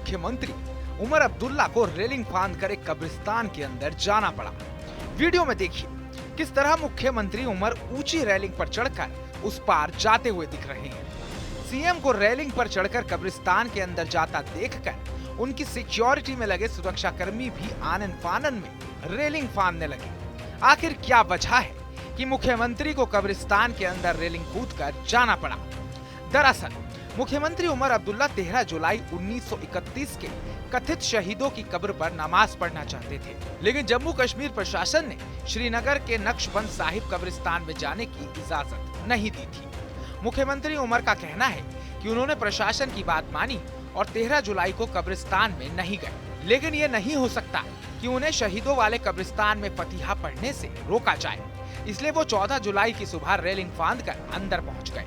मुख्यमंत्री उमर अब्दुल्ला को रेलिंग फांद कर एक कब्रिस्तान के अंदर जाना पड़ा। वीडियो में देखिए किस तरह मुख्यमंत्री उमर ऊंची रेलिंग पर चढ़कर उस पार जाते हुए दिख रहे हैं। सीएम को रेलिंग पर चढ़कर कब्रिस्तान के अंदर जाता देखकर उनकी सिक्योरिटी में लगे सुरक्षाकर्मी भी आनन फानन में रेलिंग फांदने लगे। आखिर क्या वजह है कि मुख्यमंत्री को कब्रिस्तान के अंदर रेलिंग कूदकर जाना पड़ा? दरअसल मुख्यमंत्री उमर अब्दुल्ला 13 जुलाई 1931 के कथित शहीदों की कब्र पर नमाज पढ़ना चाहते थे, लेकिन जम्मू कश्मीर प्रशासन ने श्रीनगर के नक्शबंद साहिब कब्रिस्तान में जाने की इजाजत नहीं दी थी। मुख्यमंत्री उमर का कहना है कि उन्होंने प्रशासन की बात मानी और 13 जुलाई को कब्रिस्तान में नहीं गए, लेकिन ये नहीं हो सकता कि उन्हें शहीदों वाले कब्रिस्तान में फतिहा पढ़ने से रोका जाए, इसलिए वो 14 जुलाई की सुबह रेलिंग फांद कर अंदर पहुंच गए।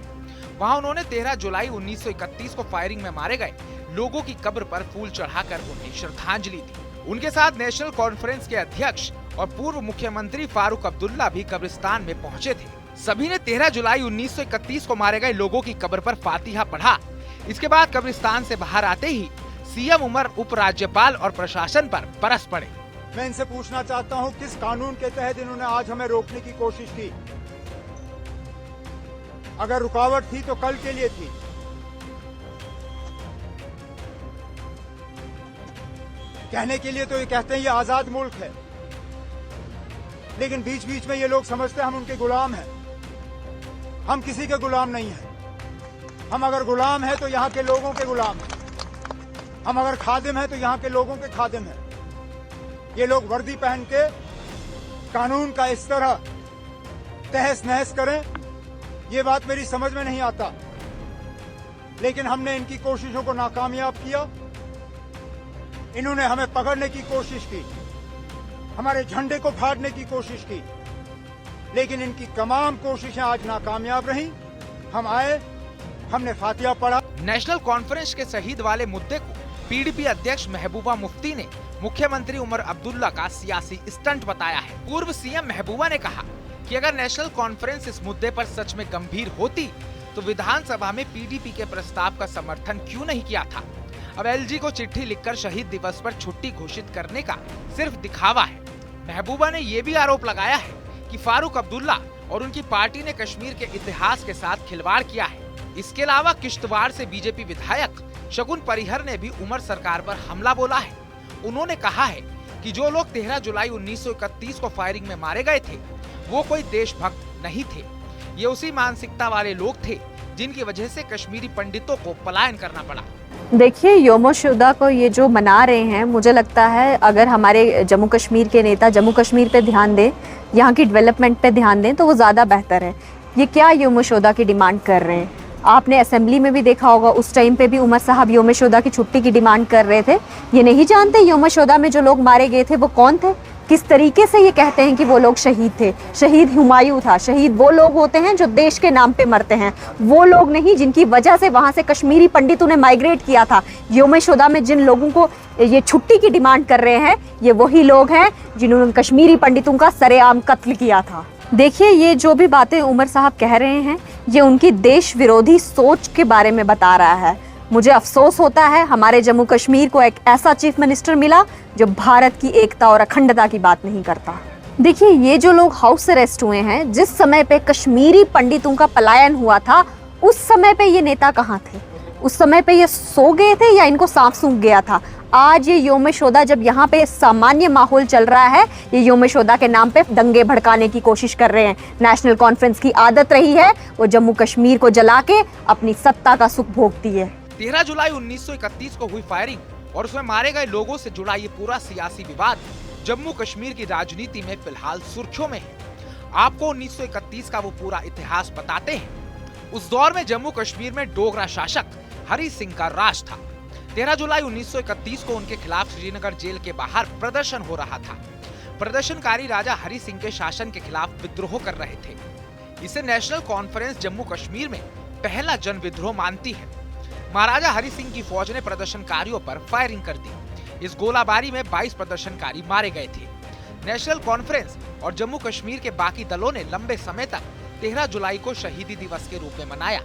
वहां उन्होंने 13 जुलाई 1931 को फायरिंग में मारे गए लोगों की कब्र पर फूल चढ़ाकर उन्हें श्रद्धांजलि दी। उनके साथ नेशनल कॉन्फ्रेंस के अध्यक्ष और पूर्व मुख्यमंत्री फारूक अब्दुल्ला भी कब्रिस्तान में पहुंचे थे। सभी ने 13 जुलाई 1931 को मारे गए लोगों की कब्र पर फातिहा पढ़ा। इसके बाद कब्रिस्तान से बाहर आते ही सीएम उमर उपराज्यपाल और प्रशासन पर बरस पड़े। मैं इनसे पूछना चाहता हूं, किस कानून के तहत इन्होंने आज हमें रोकने की कोशिश की? अगर रुकावट थी तो कल के लिए थी। कहने के लिए तो ये कहते हैं ये आजाद मुल्क है, लेकिन बीच बीच में ये लोग समझते हैं हम उनके गुलाम हैं। हम किसी के गुलाम नहीं हैं। हम अगर गुलाम हैं तो यहाँ के लोगों के गुलाम हैं। हम अगर खादिम हैं तो यहाँ के लोगों के खादिम हैं। ये लोग वर्दी पहन के कानून का इस तरह तहस नहस करें, ये बात मेरी समझ में नहीं आता। लेकिन हमने इनकी कोशिशों को नाकामयाब किया। इन्होंने हमें पकड़ने की कोशिश की, हमारे झंडे को फाड़ने की कोशिश की, लेकिन इनकी तमाम कोशिशें आज नाकामयाब रहीं। हम आए, हमने फातिहा पढ़ा। नेशनल कॉन्फ्रेंस के शहीद वाले मुद्दे को पीडीपी अध्यक्ष महबूबा मुफ्ती ने मुख्यमंत्री उमर अब्दुल्ला का सियासी स्टंट बताया है। पूर्व सीएम महबूबा ने कहा कि अगर नेशनल कॉन्फ्रेंस इस मुद्दे पर सच में गंभीर होती तो विधानसभा में पीडीपी के प्रस्ताव का समर्थन क्यों नहीं किया था। अब एलजी को चिट्ठी लिखकर शहीद दिवस पर छुट्टी घोषित करने का सिर्फ दिखावा है। महबूबा ने ये भी आरोप लगाया है कि फारूक अब्दुल्ला और उनकी पार्टी ने कश्मीर के इतिहास के साथ खिलवाड़ किया है। इसके अलावा किश्तवाड़ से बीजेपी विधायक शगुन परिहर ने भी उमर सरकार पर हमला बोला है। उन्होंने कहा है कि जो लोग 13 जुलाई 1931 को फायरिंग में मारे गए थे वो कोई देशभक्त नहीं थे। ये उसी मानसिकता वाले लोग थे जिनकी वजह से कश्मीरी पंडितों को पलायन करना पड़ा। देखिए, योम-ए-शुहदा को ये जो मना रहे हैं, मुझे लगता है अगर हमारे जम्मू कश्मीर के नेता जम्मू कश्मीर पे ध्यान दें, यहाँ की डेवलपमेंट पे ध्यान दें तो वो ज़्यादा बेहतर है। ये क्या योम-ए-शुहदा की डिमांड कर रहे हैं? आपने असेंबली में भी देखा होगा, उस टाइम पे भी उमर साहब योम-ए-शुहदा की छुट्टी की डिमांड कर रहे थे। ये नहीं जानते योम-ए-शुहदा में जो लोग मारे गए थे वो कौन थे? किस तरीके से ये कहते हैं कि वो लोग शहीद थे। शहीद हुमायूं था। शहीद वो लोग होते हैं जो देश के नाम पे मरते हैं, वो लोग नहीं जिनकी वजह से वहाँ से कश्मीरी पंडितों ने माइग्रेट किया था। योम-ए-शुहदा में जिन लोगों को ये छुट्टी की डिमांड कर रहे हैं, ये वही लोग हैं जिन्होंने कश्मीरी पंडितों का सरेआम कत्ल किया था। देखिए, ये जो भी बातें उमर साहब कह रहे हैं, ये उनकी देश विरोधी सोच के बारे में बता रहा है। मुझे अफसोस होता है हमारे जम्मू कश्मीर को एक ऐसा चीफ मिनिस्टर मिला जो भारत की एकता और अखंडता की बात नहीं करता। देखिए, ये जो लोग हाउस अरेस्ट हुए हैं, जिस समय पे कश्मीरी पंडितों का पलायन हुआ था, उस समय पे ये नेता कहाँ थे? उस समय पे ये सो गए थे या इनको सांप सूंघ गया था? आज ये योम-ए-शुहदा जब यहाँ पे सामान्य माहौल चल रहा है, ये योम-ए-शुहदा के नाम पे दंगे भड़काने की कोशिश कर रहे हैं। नेशनल कॉन्फ्रेंस की आदत रही है वो जम्मू कश्मीर को जला के अपनी सत्ता का सुख भोगती है। 13 जुलाई 1931 को हुई फायरिंग और उसमें मारे गए लोगों से जुड़ा ये पूरा सियासी विवाद जम्मू कश्मीर की राजनीति में फिलहाल सुर्खियों में है। आपको 1931 का वो पूरा इतिहास बताते हैं। उस दौर में जम्मू कश्मीर में डोगरा शासक हरि सिंह का राज था। 13 जुलाई 1931 को उनके खिलाफ श्रीनगर जेल के बाहर प्रदर्शन हो रहा था। प्रदर्शनकारी राजा हरि सिंह के शासन के खिलाफ विद्रोह कर रहे थे। इसे नेशनल कॉन्फ्रेंस जम्मू कश्मीर में पहला जन विद्रोह मानती है। महाराजा हरि सिंह की फौज ने प्रदर्शनकारियों पर फायरिंग कर दी। इस गोलाबारी में 22 प्रदर्शनकारी मारे गए थे। नेशनल कॉन्फ्रेंस और जम्मू कश्मीर के बाकी दलों ने लंबे समय तक 13 जुलाई को शहीदी दिवस के रूप में मनाया,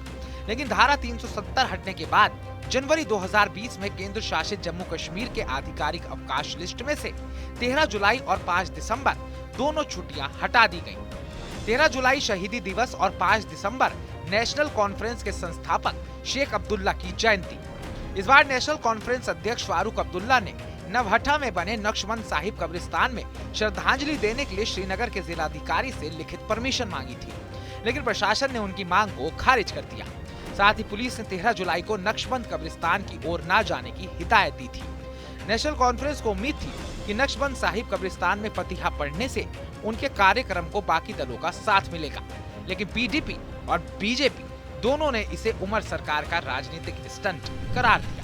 लेकिन धारा 370 हटने के बाद जनवरी 2020 में केंद्र शासित जम्मू कश्मीर के आधिकारिक अवकाश लिस्ट में से 13 जुलाई और 5 दिसंबर दोनों छुट्टियां हटा दी गईं। 13 जुलाई शहीदी दिवस और 5 दिसंबर नेशनल कॉन्फ्रेंस के संस्थापक शेख अब्दुल्ला की जयंती। इस बार नेशनल कॉन्फ्रेंस अध्यक्ष फारूक अब्दुल्ला ने नवहट्टा में बने नक्शबंद साहिब कब्रिस्तान में श्रद्धांजलि देने के लिए श्रीनगर के जिलाधिकारी से लिखित परमिशन मांगी थी, लेकिन प्रशासन ने उनकी मांग को खारिज कर दिया। साथ ही पुलिस ने 13 जुलाई को नक्शबंद कब्रिस्तान की ओर न जाने की हिदायत दी थी। नेशनल कॉन्फ्रेंस को उम्मीद थी कि नक्शबंद साहिब कब्रिस्तान में फतिहा पढ़ने से उनके कार्यक्रम को बाकी दलों का साथ मिलेगा, लेकिन पीडीपी और बीजेपी दोनों ने इसे उमर सरकार का राजनीतिक स्टंट करार दिया।